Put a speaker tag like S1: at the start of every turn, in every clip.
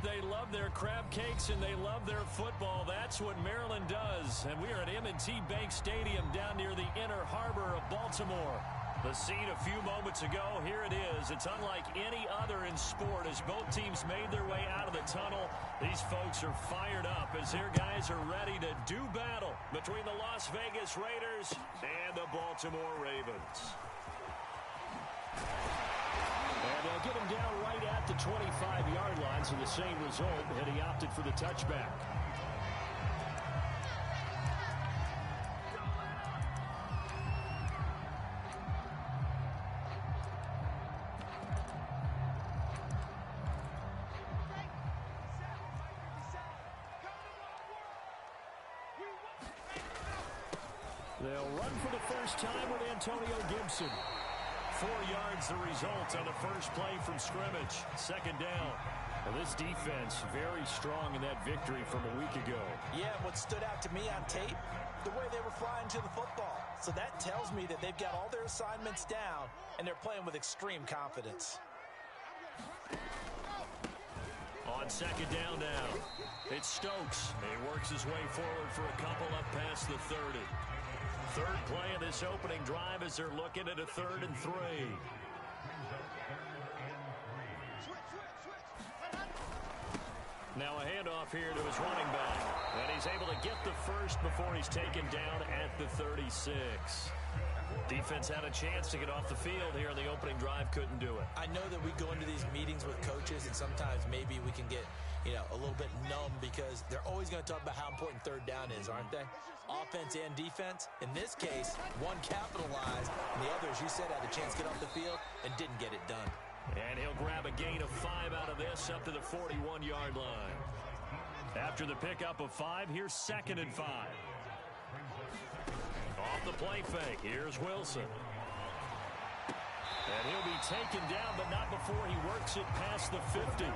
S1: they love their crab cakes, and they love their football. That's what Maryland does. And we are at M&T Bank Stadium down near the Inner Harbor of Baltimore. The scene a few moments ago, here it is. It's unlike any other in sport as both teams made their way out of the tunnel. These folks are fired up as their guys are ready to do battle between the Las Vegas Raiders and the Baltimore Ravens. And they'll get him down right at the 25-yard line, so the same result, and he opted for the touchback. They'll run for the first time with Antonio Gibson. 4 yards the result on the first play from scrimmage. Second down. Well, this defense very strong in that victory from a week ago.
S2: Yeah, what stood out to me on tape, the way they were flying to the football. So that tells me that they've got all their assignments down, and they're playing with extreme confidence.
S1: On second down now, it's Stokes. He works his way forward for a couple up past the 30. Third play of this opening drive as they're looking at a 3rd and 3. Now a handoff here to his running back. And he's able to get the first before he's taken down at the 36. Defense had a chance to get off the field here in the opening drive, couldn't do it.
S2: I know that we go into these meetings with coaches, and sometimes maybe we can get, a little bit numb because they're always going to talk about how important third down is, aren't they? Offense and defense. In this case, one capitalized, and the other, as you said, had a chance to get off the field and didn't get it done.
S1: And he'll grab a gain of 5 out of this up to the 41-yard line. After the pickup of 5, here's 2nd and 5. Off the play fake, here's Wilson. And he'll be taken down, but not before he works it past the 50.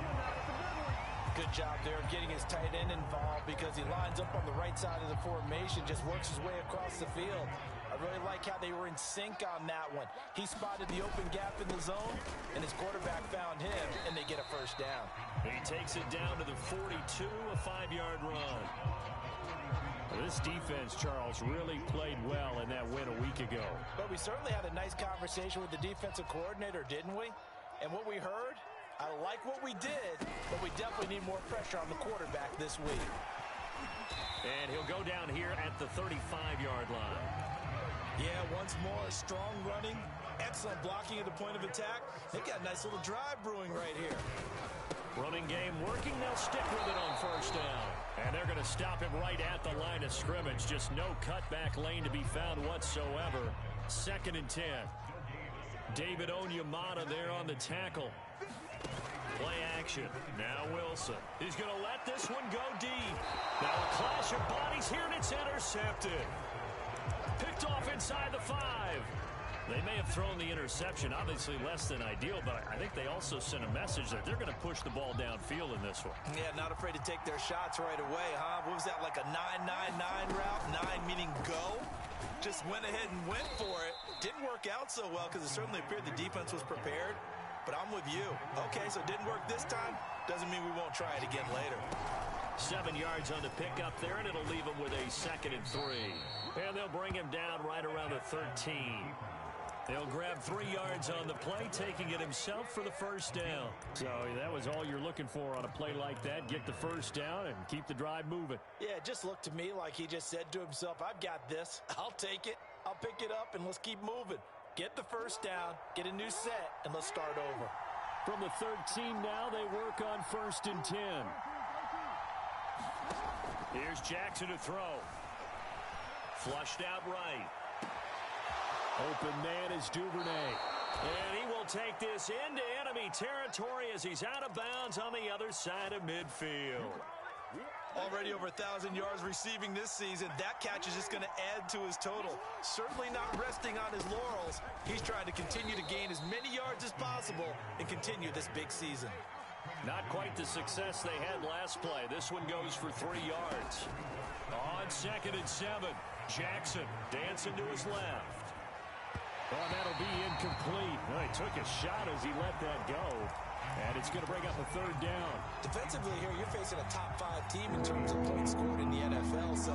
S2: Good job there of getting his tight end involved because he lines up on the right side of the formation, just works his way across the field. I really like how they were in sync on that one. He spotted the open gap in the zone, and his quarterback found him, and they get a first down.
S1: He takes it down to the 42, a 5-yard run. This defense, Charles, really played well in that win a week ago.
S2: But we certainly had a nice conversation with the defensive coordinator, didn't we? And what we heard, I like what we did, but we definitely need more pressure on the quarterback this week.
S1: And he'll go down here at the 35-yard line.
S2: Yeah, once more, strong running, excellent blocking at the point of attack. They've got a nice little drive brewing right here.
S1: Running game working. They'll stick with it on first down. And they're going to stop him right at the line of scrimmage. Just no cutback lane to be found whatsoever. 2nd and 10. David Onyemata there on the tackle. Play action. Now Wilson. He's going to let this one go deep. Now a clash of bodies here, and it's intercepted. Picked off inside the 5. They may have thrown the interception, obviously less than ideal, but I think they also sent a message that they're going to push the ball downfield in this one.
S2: Yeah, not afraid to take their shots right away, huh? What was that, like a 9-9-9 route? 9 meaning go? Just went ahead and went for it. Didn't work out so well because it certainly appeared the defense was prepared. But I'm with you. Okay, so it didn't work this time. Doesn't mean we won't try it again later.
S1: 7 yards on the pickup there, and it'll leave him with a 2nd and 3. And they'll bring him down right around the 13. They'll grab 3 yards on the play, taking it himself for the first down. So that was all you're looking for on a play like that. Get the first down and keep the drive moving.
S2: Yeah, it just looked to me like he just said to himself, I've got this. I'll take it. I'll pick it up, and let's keep moving. Get the first down, get a new set, and let's start over.
S1: From the 13 now, they work on 1st and 10. Here's Jackson to throw. Flushed out right. Open man is Duvernay. And he will take this into enemy territory as he's out of bounds on the other side of midfield.
S2: Already over 1,000 yards receiving this season. That catch is just going to add to his total. Certainly not resting on his laurels. He's trying to continue to gain as many yards as possible and continue this big season.
S1: Not quite the success they had last play. This one goes for 3 yards. On 2nd and 7, Jackson dancing to his left. Oh, that'll be incomplete. Well, he took a shot as he let that go. And it's going to bring up a third down.
S2: Defensively here, you're facing a top 5 team in terms of points scored in the NFL. So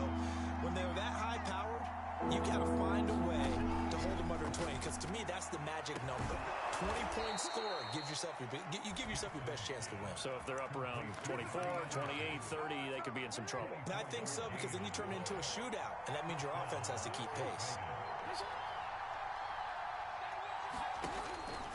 S2: when they're that high powered, you got to find a way to hold them under 20. Because to me, that's the magic number. 20-point score gives yourself you give yourself your best chance to win.
S1: So if they're up around 24, 28, 30, they could be in some trouble.
S2: I think so, because then you turn it into a shootout, and that means your offense has to keep pace.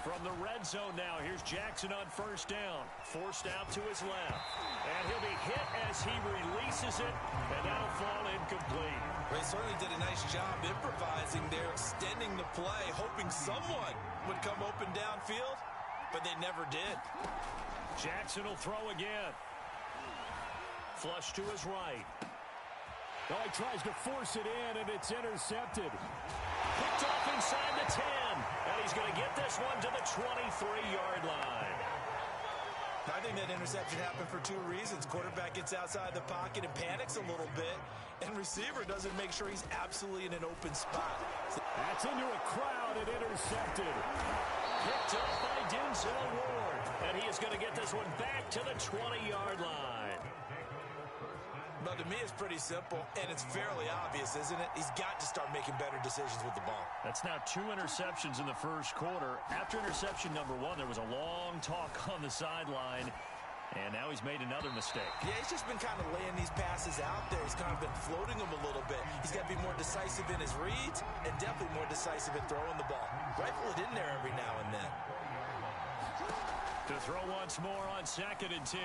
S1: From the red zone now, here's Jackson on first down. Forced out to his left. And he'll be hit as he releases it, and that'll fall incomplete.
S2: They certainly did a nice job improvising there, extending the play, hoping someone would come open downfield, but they never did.
S1: Jackson will throw again. Flush to his right. Oh, he tries to force it in, and it's intercepted. Picked off inside the 10, and he's going to get this one to the 23-yard line.
S2: I think that interception happened for 2 reasons. Quarterback gets outside the pocket and panics a little bit, and receiver doesn't make sure he's absolutely in an open spot.
S1: That's into a crowd and intercepted. Picked up by Denzel Ward, and he is going to get this one back to the 20-yard line.
S2: But to me, it's pretty simple, and it's fairly obvious, isn't it? He's got to start making better decisions with the ball.
S1: That's now 2 interceptions in the first quarter. After interception number 1, there was a long talk on the sideline, and now he's made another mistake.
S2: Yeah, he's just been kind of laying these passes out there. He's kind of been floating them a little bit. He's got to be more decisive in his reads and definitely more decisive in throwing the ball. Rifle it in there every now and then.
S1: To throw once more on 2nd and 10.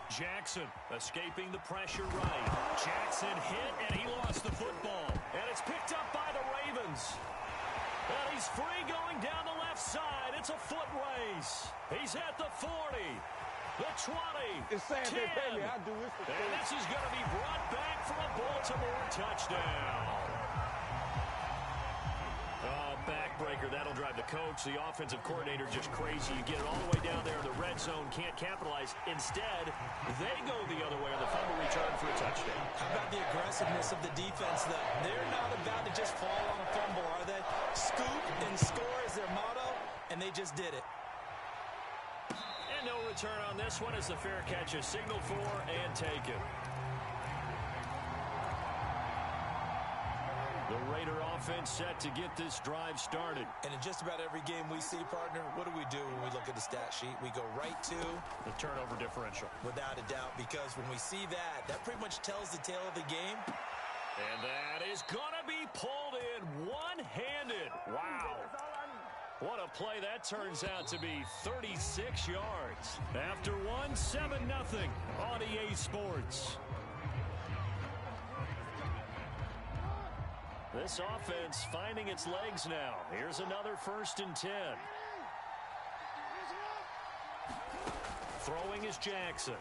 S1: Jackson escaping the pressure right. Jackson hit, and he lost the football. And it's picked up by the Ravens. And he's free going down the left side. It's a foot race. He's at the 40, the 20,
S3: it's sad
S1: 10.
S3: They pay me. I do this for
S1: And this is going to be brought back for a Baltimore touchdown. Oh, backbreaker. That'll drive the coach, the offensive coordinator, just crazy. You get it all the way down there in the red zone, can't capitalize. Instead, they go the other way on the fumble return for a touchdown.
S2: How about the aggressiveness of the defense, though? They're not about to just fall on a fumble, are they? Scoop and score is their motto, and they just did it.
S1: And no return on this one as the fair catch is signaled for and taken. The Raider offense set to get this drive started.
S2: And in just about every game we see, partner, what do we do when we look at the stat sheet? We go right to
S1: the turnover differential.
S2: Without a doubt, because when we see that, that pretty much tells the tale of the game.
S1: And that is going to be pulled in one-handed. Wow. What a play that turns out to be. 36 yards. After one, 7-0 on EA Sports. This offense finding its legs now. Here's another 1st and 10. Throwing is Jackson.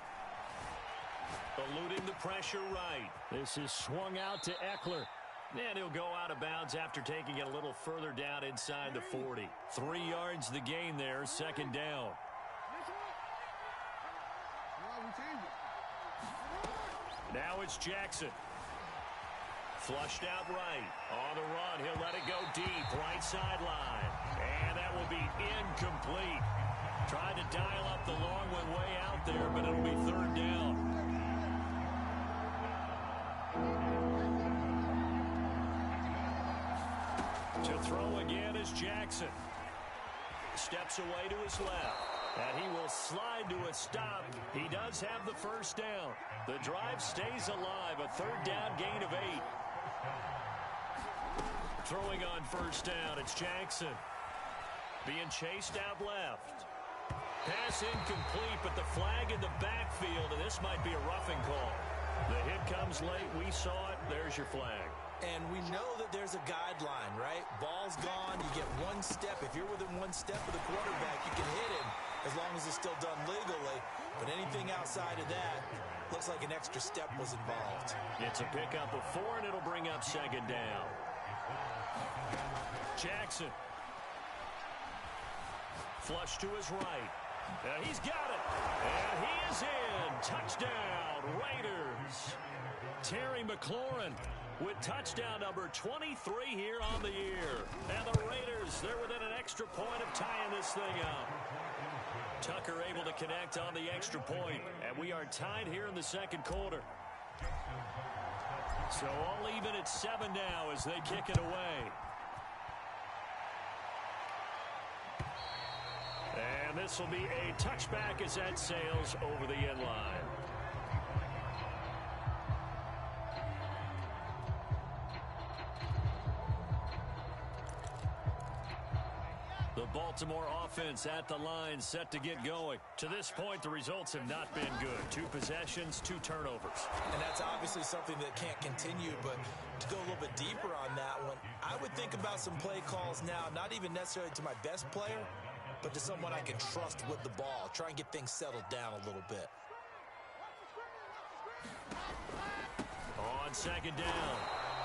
S1: Eluding the pressure right. This is swung out to Eckler. And he'll go out of bounds after taking it a little further down inside the 40. 3 yards the gain there, 2nd down. Now it's Jackson. Flushed out right. On the run, he'll let it go deep. Right sideline. And that will be incomplete. Tried to dial up the long one way out there, but it'll be 3rd down. To throw again is Jackson. Steps away to his left. And he will slide to a stop. He does have the 1st down. The drive stays alive. A 3rd down gain of 8. Throwing on 1st down, it's Jackson. Being chased out left. Pass incomplete, but the flag in the backfield, and this might be a roughing call. The hit comes late. We saw it. There's your flag.
S2: And we know that there's a guideline, right? Ball's gone. You get 1 step. If you're within 1 step of the quarterback, you can hit him as long as it's still done legally. But anything outside of that, looks like an extra step was involved.
S1: It's a pickup of 4, and it'll bring up 2nd down. Jackson. Flush to his right. He's got it. And he is in. Touchdown, Raiders. Terry McLaurin with touchdown number 23 here on the year. And the Raiders, they're within an extra point of tying this thing up. Tucker able to connect on the extra point, and we are tied here in the second quarter. So all even at 7 now as they kick it away. And this will be a touchback as that sails over the end line. The Baltimore offense at the line set to get going. To this point, the results have not been good. 2 possessions, 2 turnovers.
S2: And that's obviously something that can't continue, but to go a little bit deeper on that one, I would think about some play calls now, not even necessarily to my best player, but to someone I can trust with the ball. Try and get things settled down a little bit.
S1: On second down,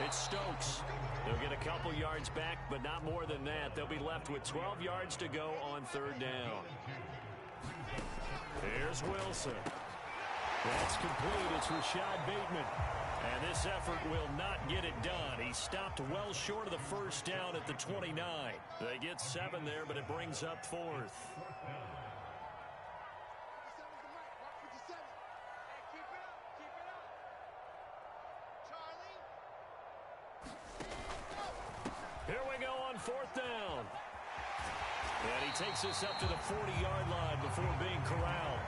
S1: it's Stokes. They'll get a couple yards back, but not more than that. They'll be left with 12 yards to go on third down. Here's Wilson. That's complete. It's Rashad Bateman. And this effort will not get it done. He stopped well short of the first down at the 29. They get 7 there, but it brings up 4th. Here we go on 4th down. And he takes us up to the 40-yard line before being corralled.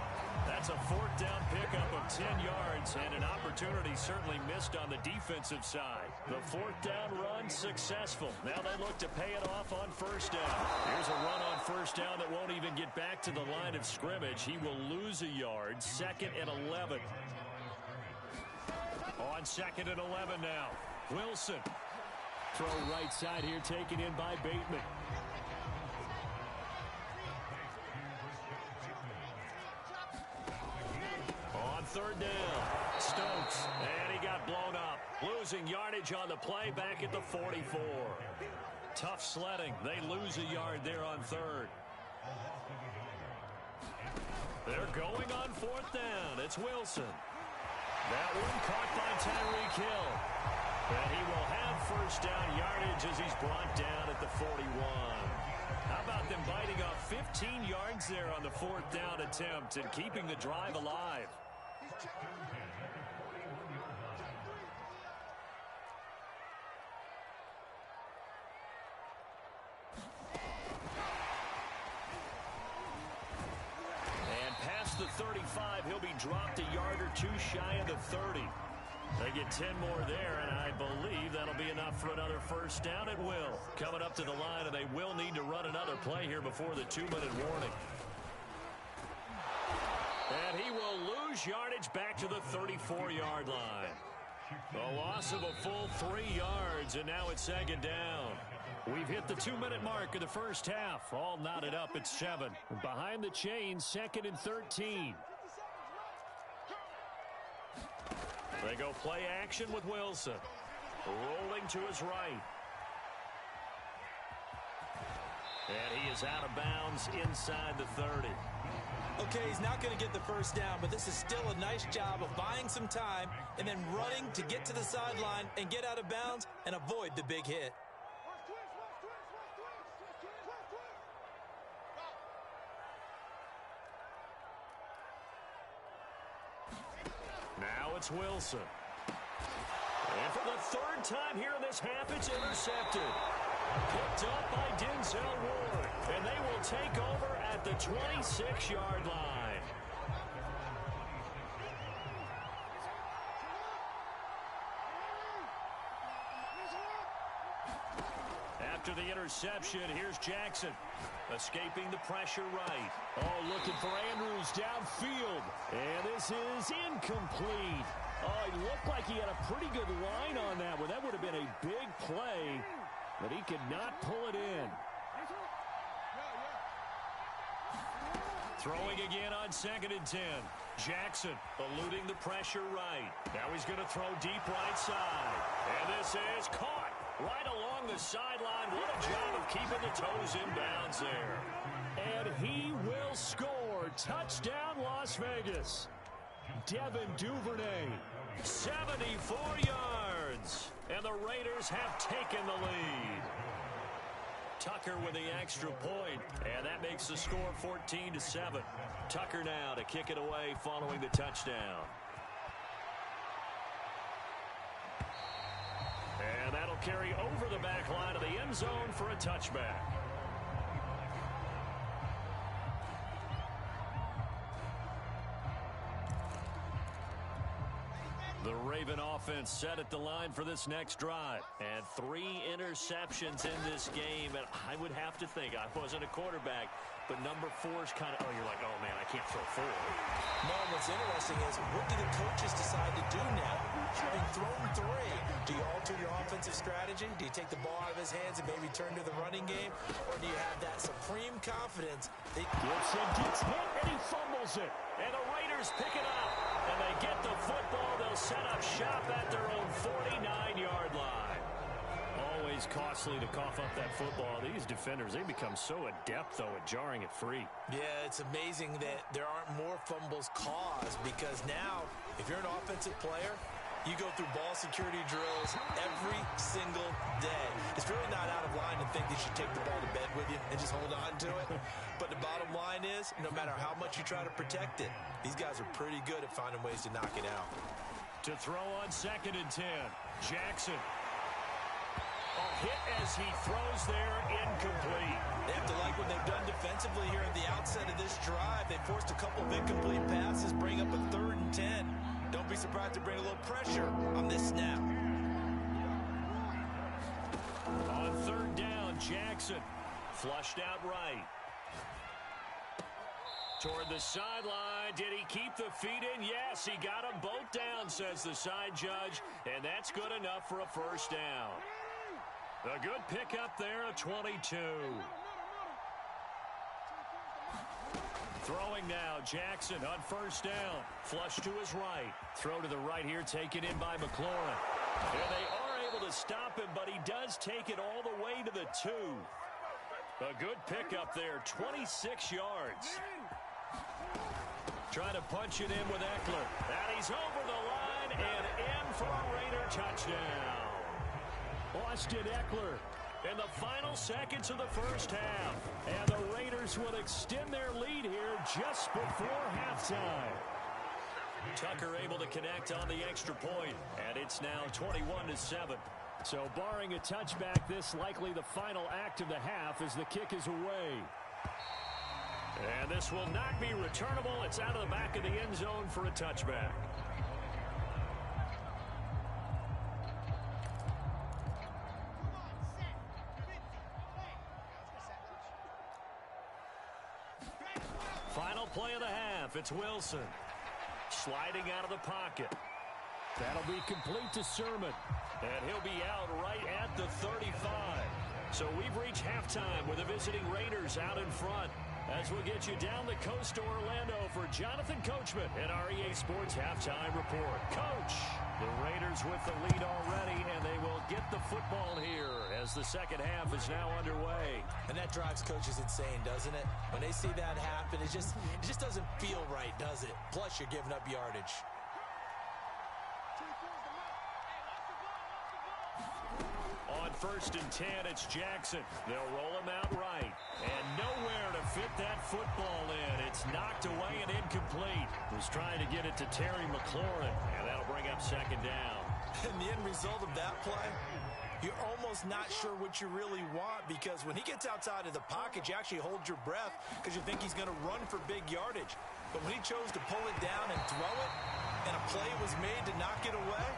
S1: That's a 4th down pickup of 10 yards and an opportunity certainly missed on the defensive side. The 4th down run successful. Now they look to pay it off on first down. Here's a run on first down that won't even get back to the line of scrimmage. He will lose a yard. 2nd and 11. On 2nd and 11 now. Wilson. Throw right side here taken in by Bateman. On third down, Stokes, and he got blown up. Losing yardage on the play back at the 44. Tough sledding. They lose a yard there on third. They're going on 4th down. It's Wilson. That one caught by Tyreek Hill. And he will have first down yardage as he's brought down at the 41. How about them biting off 15 yards there on the 4th down attempt and keeping the drive alive? And past the 35, he'll be dropped a yard or 2 shy of the 30. They get 10 more there, and I believe that'll be enough for another first down. It will. Coming up to the line, and they will need to run another play here before the 2-minute warning. And he will lose yardage back to the 34-yard line. A loss of a full 3 yards, and now it's 2nd down. We've hit the 2-minute mark of the first half. All knotted up at 7. Behind the chains, 2nd and 13. They go play action with Wilson. Rolling to his right. And he is out of bounds inside the 30.
S2: Okay, he's not going to get the first down, but this is still a nice job of buying some time and then running to get to the sideline and get out of bounds and avoid the big hit.
S1: Now it's Wilson. And for the 3rd time here in this half, it's intercepted. Picked up by Denzel Ward. And they will take over at the 26-yard line. After the interception, here's Jackson. Escaping the pressure right. Oh, looking for Andrews downfield. And this is incomplete. Oh, he looked like he had a pretty good line on that one. That would have been a big play, but he could not pull it in. Throwing again on 2nd and 10. Jackson eluding the pressure right. Now he's going to throw deep right side. And this is caught right along the sideline. What a job of keeping the toes in bounds there. And he will score. Touchdown, Las Vegas. Devin Duvernay, 74 yards. And the Raiders have taken the lead. Tucker with the extra point, and that makes the score 14-7. Tucker now to kick it away following the touchdown. And that'll carry over the back line of the end zone for a touchback. The Raven offense set at the line for this next drive. And 3 interceptions in this game. And I would have to think, I wasn't a quarterback, but number 4 is kind of, oh, you're like, oh, man, I can't throw 4.
S2: No, what's interesting is, what do the coaches decide to do now? Having thrown 3, do you alter your offensive strategy? Do you take the ball out of his hands and maybe turn to the running game? Or do you have that supreme confidence?
S1: Gibson gets hit, and he fumbles it. And the Raiders pick it up. And they get the football. They'll set up shop at their own 49-yard line. Always costly to cough up that football. These defenders, they become so adept, though, at jarring it free.
S2: Yeah, it's amazing that there aren't more fumbles caused, because now, if you're an offensive player, you go through ball security drills every single day. It's really not out of line to think that you should take the ball to bed with you and just hold on to it. But the bottom line is, no matter how much you try to protect it, these guys are pretty good at finding ways to knock it out.
S1: To throw on 2nd and 10, Jackson. A hit as he throws there, incomplete.
S2: They have to like what they've done defensively here at the outset of this drive. They forced a couple of incomplete passes, bring up a 3rd and 10. Don't be surprised to bring a little pressure on this snap.
S1: On 3rd down, Jackson flushed out right. Toward the sideline. Did he keep the feet in? Yes, he got them both down, says the side judge, and that's good enough for a 1st down. A good pickup there, a 22. Throwing now, Jackson on 1st down. Flush to his right. Throw to the right here, taken in by McLaurin. And they are able to stop him, but he does take it all the way to the 2. A good pickup there, 26 yards. Trying to punch it in with Eckler. And he's over the line and in for a Raider touchdown. Austin Eckler in the final seconds of the 1st half. And the Raiders will extend their lead here just before halftime. Tucker able to connect on the extra point, and it's now 21-7. So barring a touchback, this likely the final act of the half as the kick is away. And this will not be returnable. It's out of the back of the end zone for a touchback. Final play of the half. It's Wilson. Sliding out of the pocket. That'll be complete to Sermon. And he'll be out right at the 35. So we've reached halftime with the visiting Raiders out in front. As we'll get you down the coast to Orlando for Jonathan Coachman and our EA Sports Halftime Report. Coach, the Raiders with the lead already, and they will get the football here as the second half is now underway.
S2: And that drives coaches insane, doesn't it? When they see that happen, it just doesn't feel right, does it? Plus, you're giving up yardage.
S1: On 1st and 10, it's Jackson. They'll roll him out right. And nowhere to fit that football in. It's knocked away and incomplete. Was trying to get it to Terry McLaurin. And that'll bring up 2nd down.
S2: And the end result of that play, you're almost not sure what you really want, because when he gets outside of the pocket, you actually hold your breath because you think he's going to run for big yardage. But when he chose to pull it down and throw it, and a play was made to knock it away,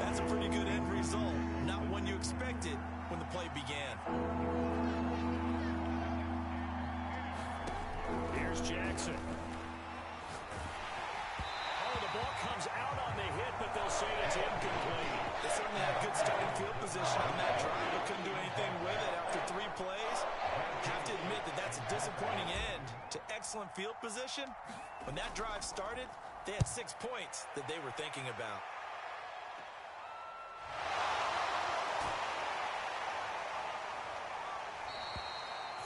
S2: that's a pretty good end result. Not one you expected when the play began.
S1: Here's Jackson. Oh, the ball comes out on the hit, but they'll say it's incomplete.
S2: They certainly had good starting field position on that drive, but couldn't do anything with it after 3 plays. Have to admit that that's a disappointing end to excellent field position. When that drive started, they had 6 points that they were thinking about.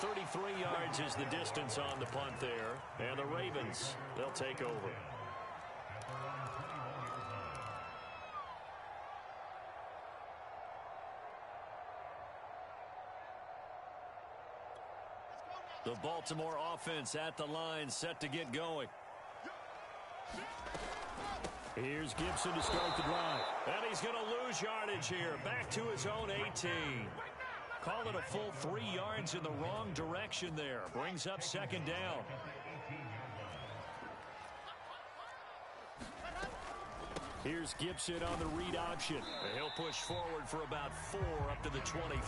S1: 33 yards is the distance on the punt there. And the Ravens, they'll take over. The Baltimore offense at the line, set to get going. Here's Gibson to start the drive. And he's going to lose yardage here. Back to his own 18. Call it a full 3 yards in the wrong direction there. Brings up second down. Here's Gibson on the read option. And he'll push forward for about 4 up to the 23.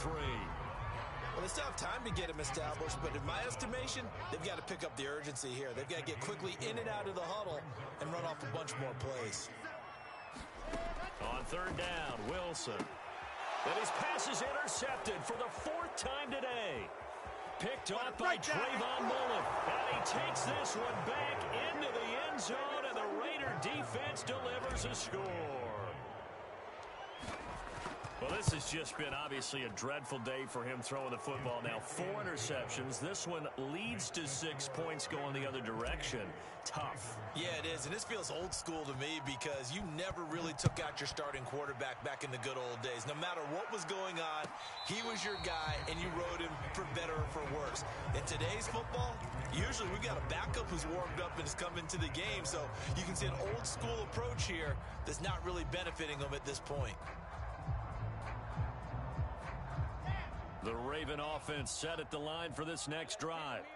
S2: Well, they still have time to get him established, but in my estimation, they've got to pick up the urgency here. They've got to get quickly in and out of the huddle and run off a bunch more plays.
S1: On third down, Wilson. And his pass is intercepted for the 4th time today. Picked off by Trayvon Mullen. And he takes this one back into the end zone, and the Raider defense delivers a score. Well, this has just been obviously a dreadful day for him throwing the football. Now 4 interceptions. This one leads to 6 points going the other direction. Tough.
S2: Yeah, it is. And this feels old school to me because you never really took out your starting quarterback back in the good old days. No matter what was going on, he was your guy, and you rode him for better or for worse. In today's football, usually we've got a backup who's warmed up and has come into the game. So you can see an old school approach here that's not really benefiting him at this point.
S1: The Raven offense set at the line for this next drive.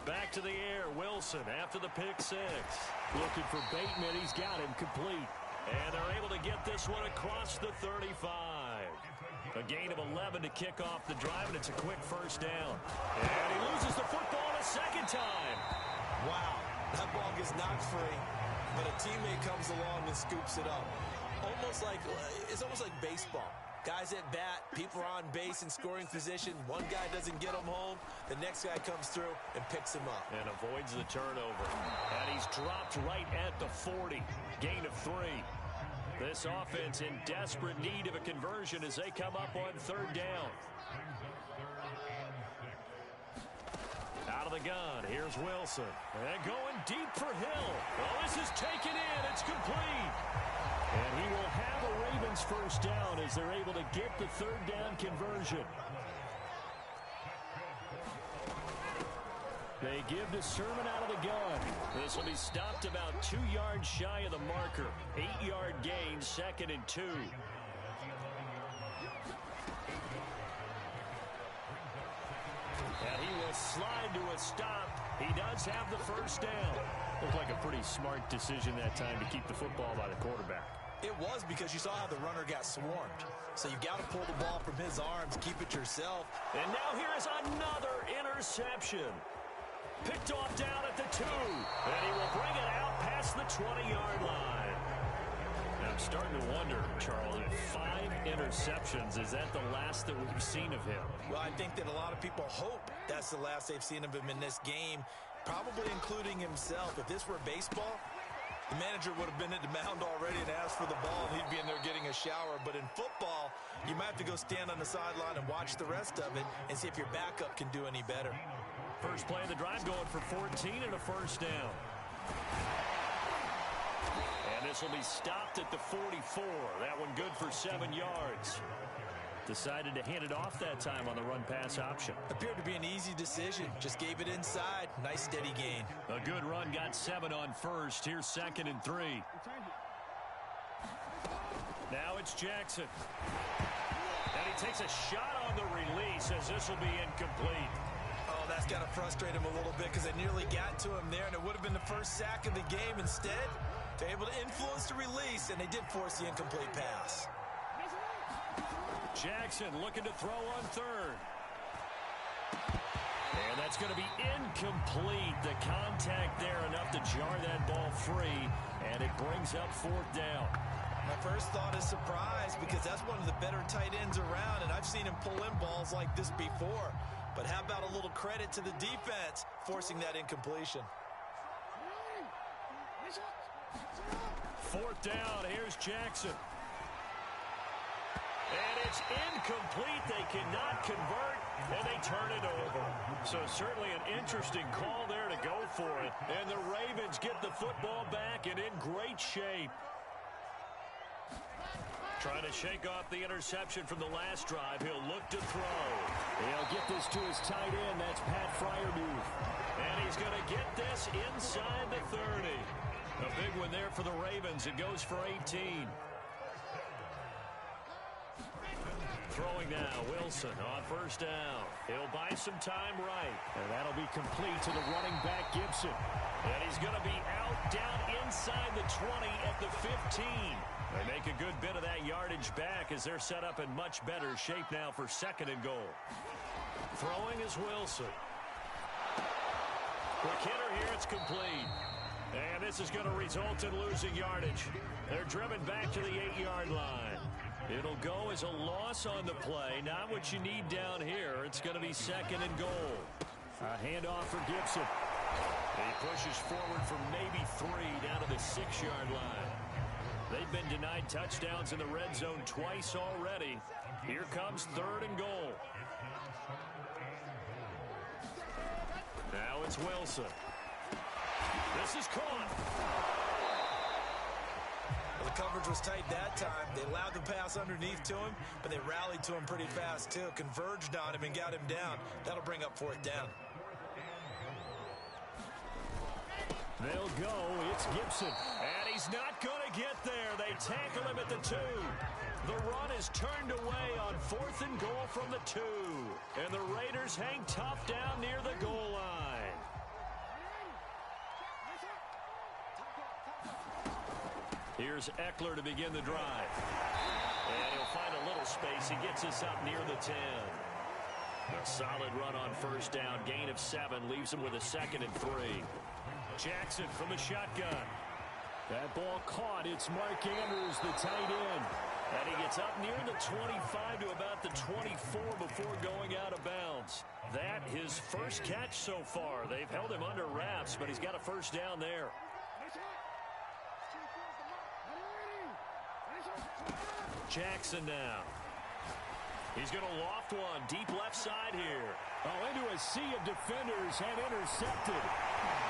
S1: Back to the air, Wilson after the pick 6. Looking for Bateman, he's got him complete. And they're able to get this one across the 35. A gain of 11 to kick off the drive, and it's a quick first down. And he loses the football a second time.
S2: Wow, that ball gets knocked free, but a teammate comes along and scoops it up. It's almost like baseball. Guys at bat, people are on base in scoring position. One guy doesn't get him home. The next guy comes through and picks him up.
S1: And avoids the turnover. And he's dropped right at the 40. Gain of 3. This offense in desperate need of a conversion as they come up on third down. Out of the gun, here's Wilson. And going deep for Hill. Well, this is taken in. It's complete. And he will have a Ravens first down as they're able to get the third down conversion. They give to Sermon out of the gun. This will be stopped about 2 yards shy of the marker. 8-yard gain, 2nd and 2. And he will slide to a stop. He does have the first down. Looked like a pretty smart decision that time to keep the football by the quarterback.
S2: It was, because you saw how the runner got swarmed. So you got to pull the ball from his arms, keep it yourself.
S1: And now here is another interception. Picked off down at the 2. And he will bring it out past the 20-yard line. Now I'm starting to wonder, Charles, if 5 interceptions, is that the last that we've seen of him?
S2: Well, I think that a lot of people hope that's the last they've seen of him in this game, probably including himself. If this were baseball, the manager would have been at the mound already and asked for the ball, and he'd be in there getting a shower. But in football, you might have to go stand on the sideline and watch the rest of it and see if your backup can do any better.
S1: First play of the drive going for 14 and a first down. And this will be stopped at the 44. That one good for 7 yards. Decided to hand it off that time on the run-pass option.
S2: Appeared to be an easy decision. Just gave it inside. Nice steady gain.
S1: A good run, got 7 on first. Here's 2nd and 3. Now it's Jackson. And he takes a shot on the release as this will be incomplete.
S2: Oh, that's got to frustrate him a little bit because they nearly got to him there, and it would have been the first sack of the game. Instead, they're able to influence the release, and they did force the incomplete pass.
S1: Jackson looking to throw on third. And that's going to be incomplete. The contact there enough to jar that ball free, and it brings up 4th down.
S2: My first thought is surprise because that's one of the better tight ends around, and I've seen him pull in balls like this before. But how about a little credit to the defense forcing that incompletion?
S1: 4th down. Here's Jackson. And it's incomplete. They cannot convert, and they turn it over. So certainly an interesting call there to go for it. And the Ravens get the football back and in great shape. Trying to shake off the interception from the last drive. He'll look to throw. He'll get this to his tight end. That's Pat Fryermuth. And he's going to get this inside the 30. A big one there for the Ravens. It goes for 18. Throwing now, Wilson on first down. He'll buy some time right. And that'll be complete to the running back, Gibson. And he's going to be out down inside the 20 at the 15. They make a good bit of that yardage back as they're set up in much better shape now for 2nd and goal. Throwing is Wilson. Quick hitter here, it's complete. And this is going to result in losing yardage. They're driven back to the 8-yard line. It'll go as a loss on the play. Not what you need down here. It's going to be 2nd and goal. A handoff for Gibson. He pushes forward for maybe 3 down to the 6-yard line. They've been denied touchdowns in the red zone twice already. Here comes 3rd and goal. Now it's Wilson. This is caught.
S2: Well, the coverage was tight that time. They allowed the pass underneath to him, but they rallied to him pretty fast, too. Converged on him and got him down. That'll bring up 4th down.
S1: They'll go. It's Gibson. And he's not going to get there. They tackle him at the 2. The run is turned away on 4th and goal from the 2. And the Raiders hang tough down near the goal line. Here's Eckler to begin the drive. And he'll find a little space. He gets us up near the 10. A solid run on first down. Gain of 7 leaves him with a 2nd and 3. Jackson from the shotgun. That ball caught. It's Mark Andrews, the tight end. And he gets up near the 25 to about the 24 before going out of bounds. That his first catch so far. They've held him under wraps, but he's got a first down there. Jackson now. He's going to loft one deep left side here. Oh, into a sea of defenders and intercepted.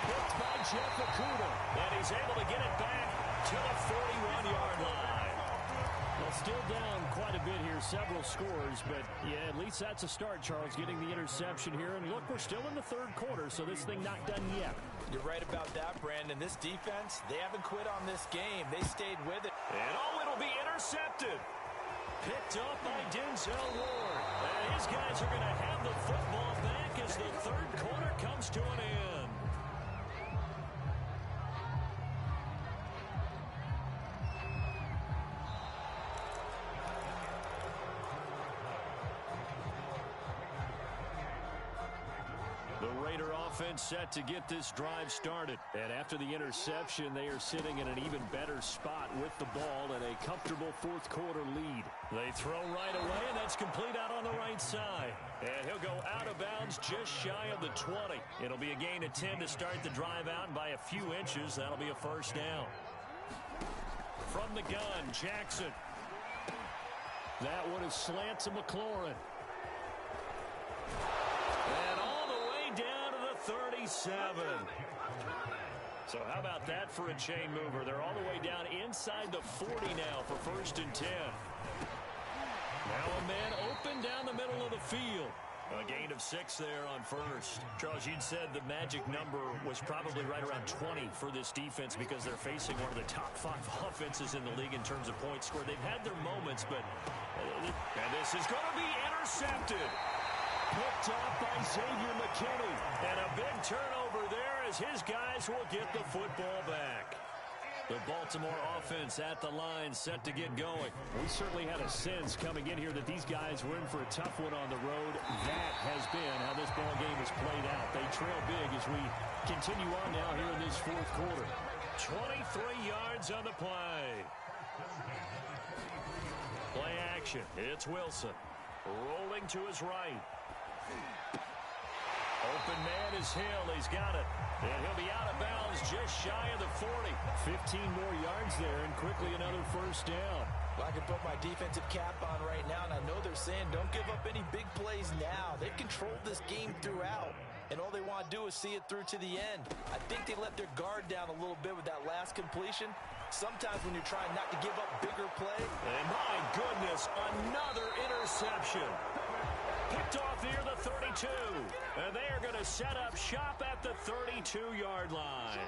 S1: Picked by Jeff Okudah. And he's able to get it back to the 41-yard line. Well, still down quite a bit here, several scores, but yeah, at least that's a start, Charles, getting the interception here. And look, we're still in the 3rd quarter, so this thing not done yet.
S2: You're right about that, Brandon. This defense, they haven't quit on this game. They stayed with it.
S1: And oh, it'll be intercepted. Picked up by Denzel Ward. And his guys are going to have the football back as the 3rd quarter comes to an end. The Raider offense set to get this drive started. And after the interception, they are sitting in an even better spot with the ball and a comfortable 4th quarter lead. They throw right away, and that's complete out on the right side. And he'll go out of bounds just shy of the 20. It'll be a gain of 10 to start the drive out, and by a few inches, that'll be a first down. From the gun, Jackson. That one is slant to McLaurin. And all the way down to the 37. So how about that for a chain mover? They're all the way down inside the 40 now for 1st and 10. Now a man open down the middle of the field. A gain of 6 there on first. Charles, you'd said the magic number was probably right around 20 for this defense because they're facing one of the top 5 offenses in the league in terms of points scored. They've had their moments, but and this is going to be intercepted. Picked off by Xavier McKinney. And a big turnover there as his guys will get the football back. The Baltimore offense at the line set to get going. We certainly had a sense coming in here that these guys were in for a tough one on the road. That has been how this ball game has played out. They trail big as we continue on now here in this 4th quarter. 23 yards on the play. Play action. It's Wilson. Rolling to his right. Open man is Hill. He's got it. And he'll be out of bounds just shy of the 40. 15 more yards there, and quickly another first down.
S2: Well, I can put my defensive cap on right now, and I know they're saying don't give up any big plays now. They've controlled this game throughout, and all they want to do is see it through to the end. I think they let their guard down a little bit with that last completion, Sometimes when you're trying not to give up bigger play.
S1: And my goodness, another interception. Picked off near the 32. And they are going to set up shop at the 32-yard line.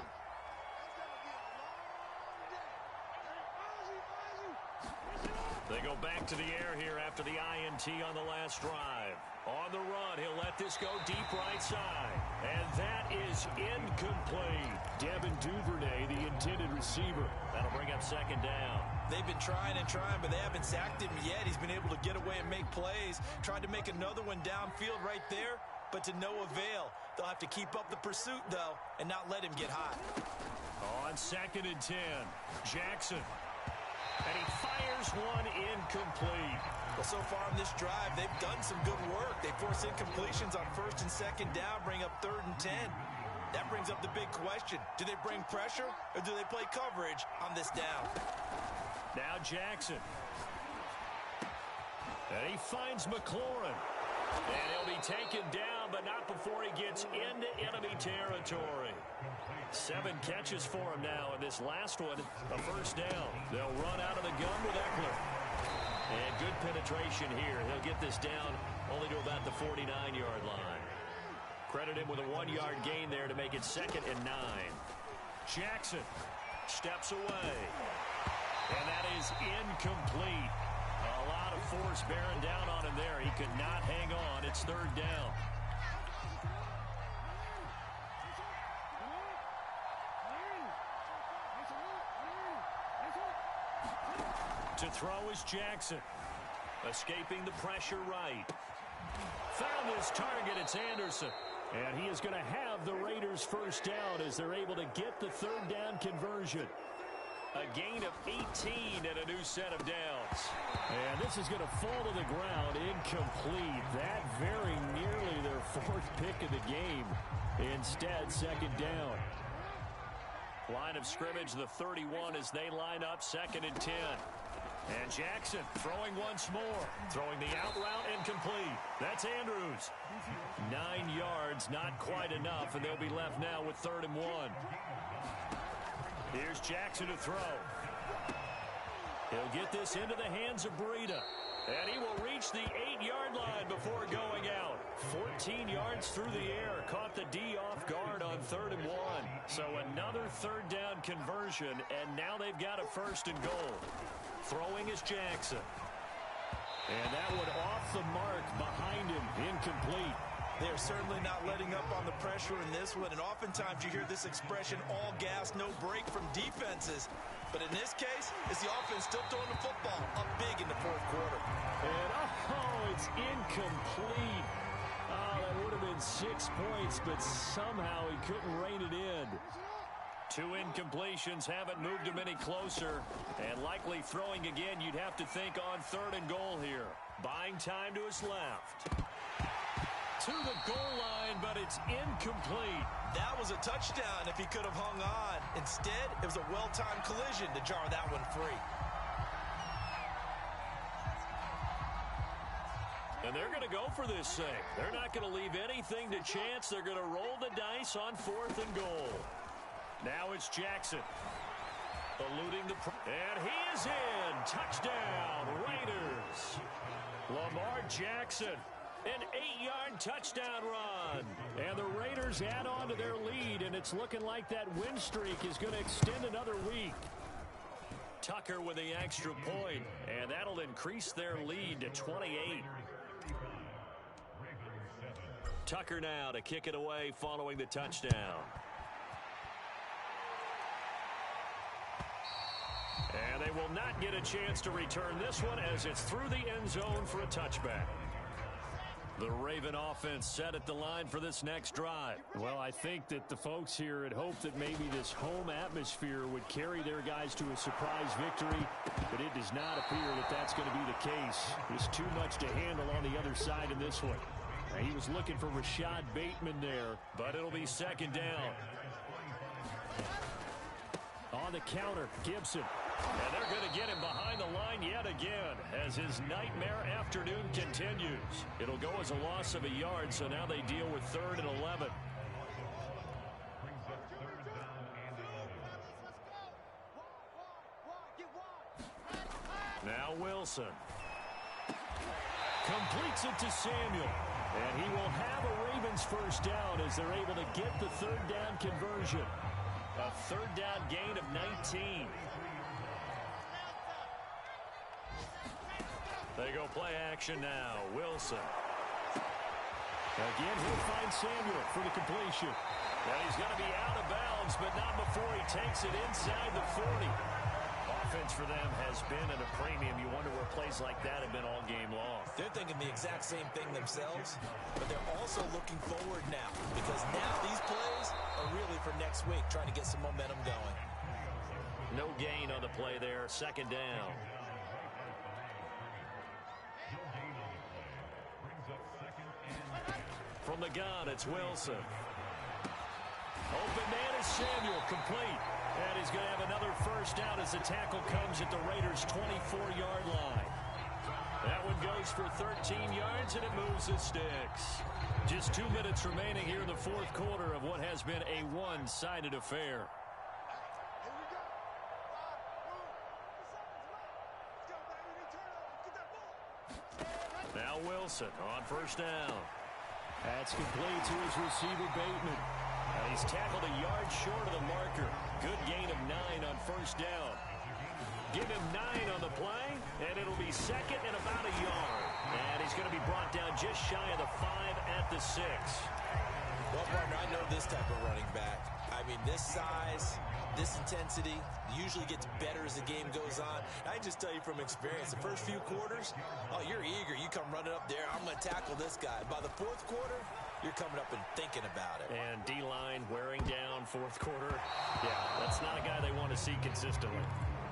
S1: They go back to the air here after the INT on the last drive. On the run, he'll let this go deep right side. And that is incomplete. Devin Duvernay, the intended receiver. That'll bring up second down.
S2: They've been trying and trying, but they haven't sacked him yet. He's been able to get away and make plays. Tried to make another one downfield right there, but to no avail. They'll have to keep up the pursuit, though, and not let him get hot.
S1: On second and 10, Jackson. And he fires one incomplete.
S2: Well, so far in this drive, they've done some good work. They force incompletions on first and second down, bring up third and 10. That brings up the big question. Do they bring pressure or do they play coverage on this down?
S1: Now Jackson. And he finds McLaurin. And he'll be taken down, but not before he gets into enemy territory. 7 catches for him now, and this last one, a first down. They'll run out of the gun with Eckler. And good penetration here. He'll get this down only to about the 49-yard line. Credit him with a 1-yard gain there to make it second and 9. Jackson steps away. And that is incomplete. A lot of force bearing down on him there. He could not hang on. It's third down. To throw is Jackson. Escaping the pressure right. Found his target. It's Anderson. And he is going to have the Raiders first down as they're able to get the third down conversion. A gain of 18 and a new set of downs. And this is going to fall to the ground incomplete. That very nearly their 4th pick of the game. Instead, second down. Line of scrimmage, the 31 as they line up second and 10. And Jackson throwing once more. Throwing the out route incomplete. That's Andrews. 9 yards, not quite enough, and they'll be left now with third and 1. Here's Jackson to throw. He'll get this into the hands of Breida. And he will reach the 8-yard line before going out. 14 yards through the air. Caught the D off guard on third and 1. So another third down conversion, and now they've got a first and goal. Throwing is Jackson. And that one off the mark behind him. Incomplete.
S2: They're certainly not letting up on the pressure in this one, and oftentimes you hear this expression, all gas, no break from defenses. But in this case, it's the offense still throwing the football up big in the 4th quarter.
S1: And, it's incomplete. Oh, that would have been 6 points, but somehow he couldn't rein it in. 2 incompletions haven't moved him any closer, and likely throwing again, you'd have to think on third and goal here. Buying time to his left. To the goal line, but it's incomplete.
S2: That was a touchdown if he could have hung on. Instead, it was a well-timed collision to jar that one free.
S1: And they're going to go for this thing. They're not going to leave anything to chance. They're going to roll the dice on 4th and goal. Now it's Jackson. Eluding the... And he is in. Touchdown, Raiders. Lamar Jackson. An 8-yard touchdown run. And the Raiders add on to their lead, and it's looking like that win streak is going to extend another week. Tucker with the extra point, and that'll increase their lead to 28. Tucker now to kick it away following the touchdown. And they will not get a chance to return this one as it's through the end zone for a touchback. The Raven offense set at the line for this next drive. Well, I think that the folks here had hoped that maybe this home atmosphere would carry their guys to a surprise victory, but it does not appear that that's going to be the case. There's too much to handle on the other side in this one. Now, he was looking for Rashad Bateman there, but it'll be second down. On the counter, Gibson. And they're going to get him behind the line yet again as his nightmare afternoon continues. It'll go as a loss of a yard, so now they deal with 3rd and 11. Wilson. Completes it to Samuel. And he will have a Ravens first down as they're able to get the third down conversion. A third down gain of 19. They go play action now. Wilson. Again, he'll find Samuel for the completion. And he's going to be out of bounds, but not before he takes it inside the 40. Offense for them has been at a premium. You wonder where plays like that have been all game long.
S2: They're thinking the exact same thing themselves, but they're also looking forward now because now these plays are really for next week, trying to get some momentum going.
S1: No gain on the play there. Second down. From the gun, it's Wilson. Open man is Samuel, complete. And he's going to have another first down as the tackle comes at the Raiders' 24-yard line. That one goes for 13 yards, and it moves the sticks. Just 2 minutes remaining here in the fourth quarter of what has been a one-sided affair. Now Wilson on first down. That's complete to his receiver, Bateman. And he's tackled a yard short of the marker. Good gain of 9 on first down. Give him 9 on the play, and it'll be second and about a yard. And he's going to be brought down just shy of the 5 at the 6.
S2: Well, partner, I know this type of running back. I mean, this size, this intensity usually gets better as the game goes on. I just tell you from experience, the first few quarters, oh, you're eager. You come running up there, I'm going to tackle this guy. By the fourth quarter, you're coming up and thinking about it.
S1: And D-line wearing down fourth quarter. Yeah, that's not a guy they want to see consistently.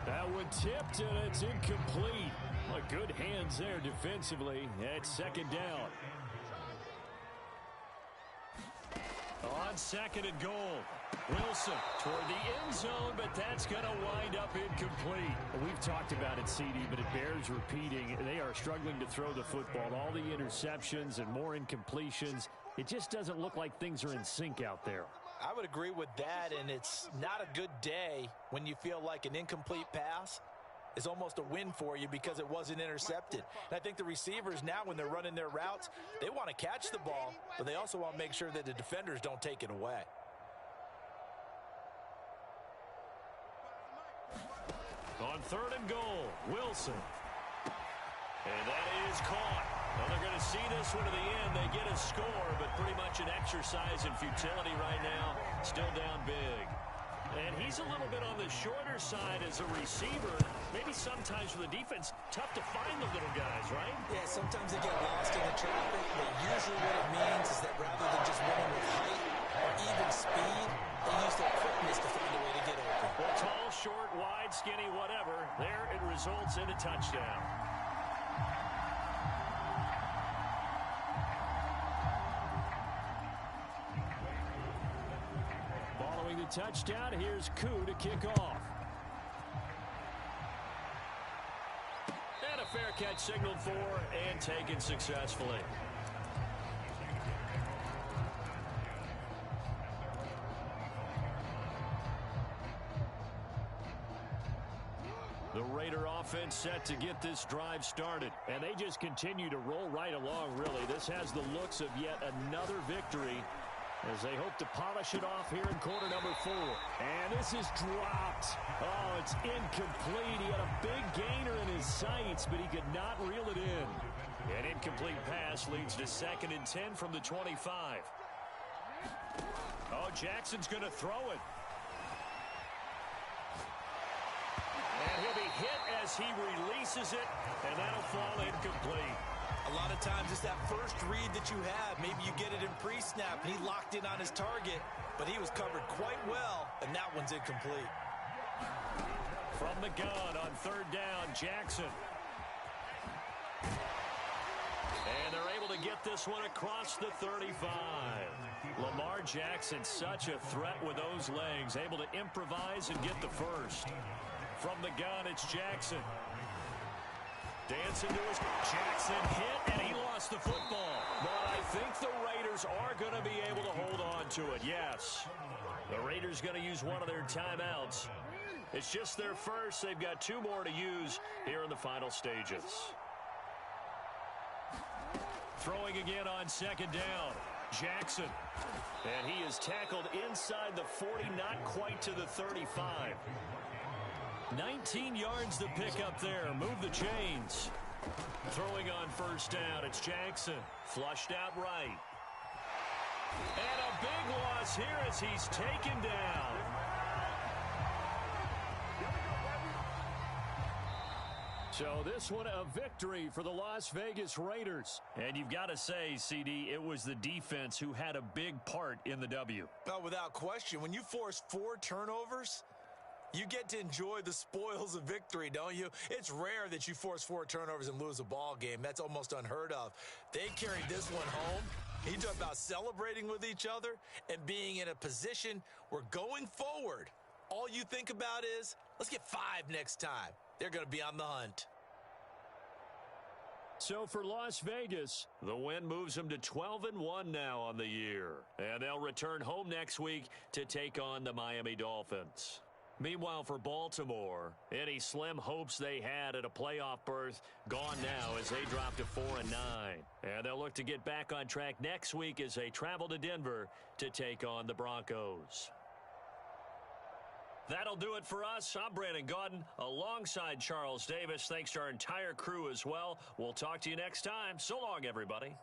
S1: That one tipped, and it's incomplete. Well, good hands there defensively. It's second down. On second and goal. Wilson toward the end zone, but that's going to wind up incomplete. We've talked about it, CD, but it bears repeating. They are struggling to throw the football. All the interceptions and more incompletions. It just doesn't look like things are in sync out there.
S2: I would agree with that, and it's not a good day when you feel like an incomplete pass is almost a win for you because it wasn't intercepted. And I think the receivers now, when they're running their routes, they want to catch the ball, but they also want to make sure that the defenders don't take it away.
S1: On third and goal, Wilson. And that is caught. Well, they're going to see this one to the end. They get a score, but pretty much an exercise in futility right now. Still down big. And he's a little bit on the shorter side as a receiver. Maybe sometimes for the defense, tough to find the little guys, right?
S2: Yeah, sometimes they get lost in the traffic, but usually what it means is that rather than just winning with height or even speed, they use their quickness to find a way to get open.
S1: Well, tall, short, wide, skinny, whatever. There it results in a touchdown. Following the touchdown, here's Koo to kick off. And a fair catch signaled for and taken successfully. The Raider offense set to get this drive started. And they just continue to roll right along, really. This has the looks of yet another victory as they hope to polish it off here in quarter number 4. And this is dropped. Oh, it's incomplete. He had a big gainer in his sights, but he could not reel it in. An incomplete pass leads to 2nd and 10 from the 25. Oh, Jackson's going to throw it. And he'll be hit as he releases it, and that'll fall incomplete.
S2: A lot of times it's that first read that you have. Maybe you get it in pre-snap, and he locked in on his target, but he was covered quite well, and that one's incomplete.
S1: From the gun on third down, Jackson. And they're able to get this one across the 35. Lamar Jackson, such a threat with those legs, able to improvise and get the first. From the gun, it's Jackson. Dancing to his Jackson hit, and he lost the football. But I think the Raiders are going to be able to hold on to it, yes. The Raiders going to use one of their timeouts. It's just their first. They've got 2 more to use here in the final stages. Throwing again on second down. Jackson. And he is tackled inside the 40, not quite to the 35. 19 yards to pick up there. Move the chains. Throwing on first down, it's Jackson. Flushed out right. And a big loss here as he's taken down. So this one a victory for the Las Vegas Raiders. And you've got to say, CD, it was the defense who had a big part in the W.
S2: Oh, without question. When you force 4 turnovers, you get to enjoy the spoils of victory, don't you? It's rare that you force 4 turnovers and lose a ball game. That's almost unheard of. They carried this one home. You talk about celebrating with each other and being in a position where going forward, all you think about is, let's get 5 next time. They're going to be on the hunt.
S1: So for Las Vegas, the win moves them to 12-1 now on the year. And they'll return home next week to take on the Miami Dolphins. Meanwhile, for Baltimore, any slim hopes they had at a playoff berth gone now as they drop to 4-9. And they'll look to get back on track next week as they travel to Denver to take on the Broncos. That'll do it for us. I'm Brandon Gaudin alongside Charles Davis. Thanks to our entire crew as well. We'll talk to you next time. So long, everybody.